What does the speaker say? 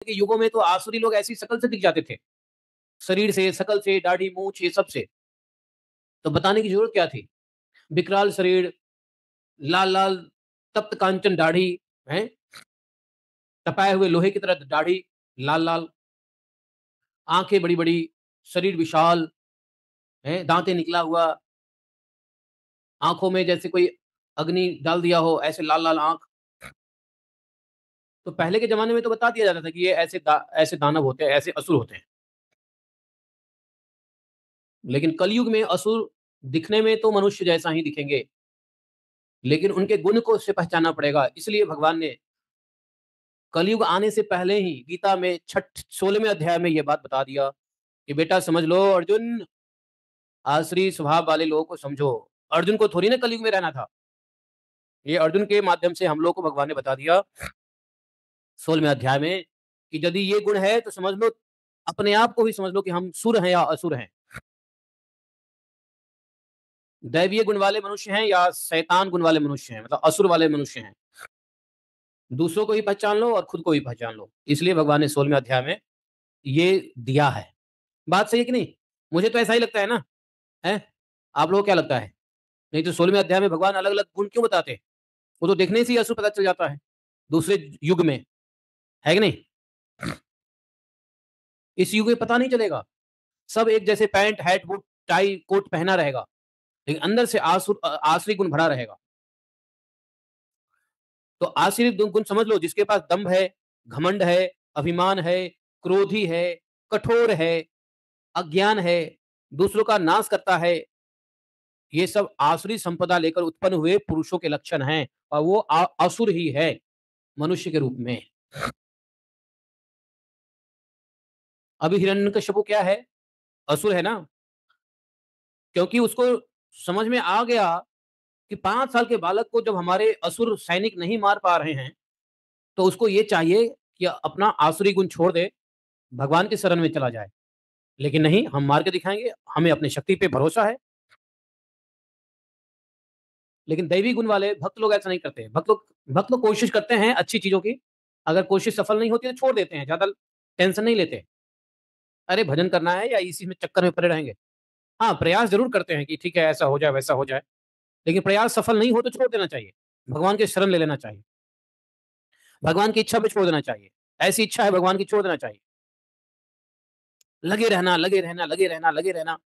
के युगों में तो आसुरी लोग ऐसी शकल से दिख जाते थे, शरीर से, शकल से, दाढ़ी, मूंछ, ये सब से। तो बताने की जरूरत क्या थी? विकराल शरीर, लाल लाल तप्त कांचन दाढ़ी है, तपाए हुए लोहे की तरह दाढ़ी, लाल लाल आंखें, बड़ी बड़ी, शरीर विशाल है, दांते निकला हुआ, आंखों में जैसे कोई अग्नि डाल दिया हो, ऐसे लाल लाल आंख। तो पहले के जमाने में तो बता दिया जाता था कि ये ऐसे दानव होते हैं, ऐसे असुर होते हैं। लेकिन कलयुग में असुर दिखने में तो मनुष्य जैसा ही दिखेंगे, लेकिन उनके गुण को से पहचानना पड़ेगा। इसलिए भगवान ने कलयुग आने से पहले ही गीता में 16वें अध्याय में यह बात बता दिया कि बेटा समझ लो अर्जुन, आसुरी स्वभाव वाले लोगों को समझो। अर्जुन को थोड़ी ना कलयुग में रहना था, ये अर्जुन के माध्यम से हम लोग को भगवान ने बता दिया 16वें अध्याय में कि यदि ये गुण है तो समझ लो, अपने आप को ही समझ लो कि हम सुर हैं या असुर हैं, दैवीय गुण वाले मनुष्य हैं या शैतान गुण वाले मनुष्य हैं, मतलब असुर वाले मनुष्य हैं। दूसरों को भी पहचान लो और खुद को भी पहचान लो। इसलिए भगवान ने 16वें अध्याय में ये दिया है। बात सही है कि नहीं? मुझे तो ऐसा ही लगता है ना, है? आप लोगों को क्या लगता है? नहीं तो 16वें अध्याय में भगवान अलग अलग गुण क्यों बताते हैं? वो तो देखने से ही असुर पता चल जाता है दूसरे युग में, है कि नहीं? इस युग में पता नहीं चलेगा, सब एक जैसे pant, hat, boot, tie, coat पहना रहेगा, लेकिन अंदर से आसुरी गुण भरा रहेगा। तो आसुरी गुण समझ लो, जिसके पास दंभ है, घमंड है, अभिमान है, क्रोधी है, कठोर है, अज्ञान है, दूसरों का नाश करता है, ये सब आसुरी संपदा लेकर उत्पन्न हुए पुरुषों के लक्षण हैं, और वो असुर ही है मनुष्य के रूप में। अभी हिरण्यकश्यपु क्या है? असुर है ना, क्योंकि उसको समझ में आ गया कि 5 साल के बालक को जब हमारे असुर सैनिक नहीं मार पा रहे हैं, तो उसको ये चाहिए कि अपना आसुरी गुण छोड़ दे, भगवान की शरण में चला जाए। लेकिन नहीं, हम मार के दिखाएंगे, हमें अपनी शक्ति पे भरोसा है। लेकिन दैवी गुण वाले भक्त लोग ऐसा नहीं करते। भक्त लोग कोशिश करते हैं अच्छी चीजों की, अगर कोशिश सफल नहीं होती तो छोड़ देते हैं, ज्यादा टेंशन नहीं लेते। अरे भजन करना है या इसी में चक्कर में पड़े रहेंगे। हाँ, प्रयास जरूर करते हैं कि ठीक है ऐसा हो जाए वैसा हो जाए, लेकिन प्रयास सफल नहीं हो तो छोड़ देना चाहिए, भगवान के शरण ले लेना चाहिए, भगवान की इच्छा पे छोड़ देना चाहिए। ऐसी इच्छा है भगवान की, छोड़ देना चाहिए। लगे रहना, लगे रहना, लगे रहना, लगे रहना,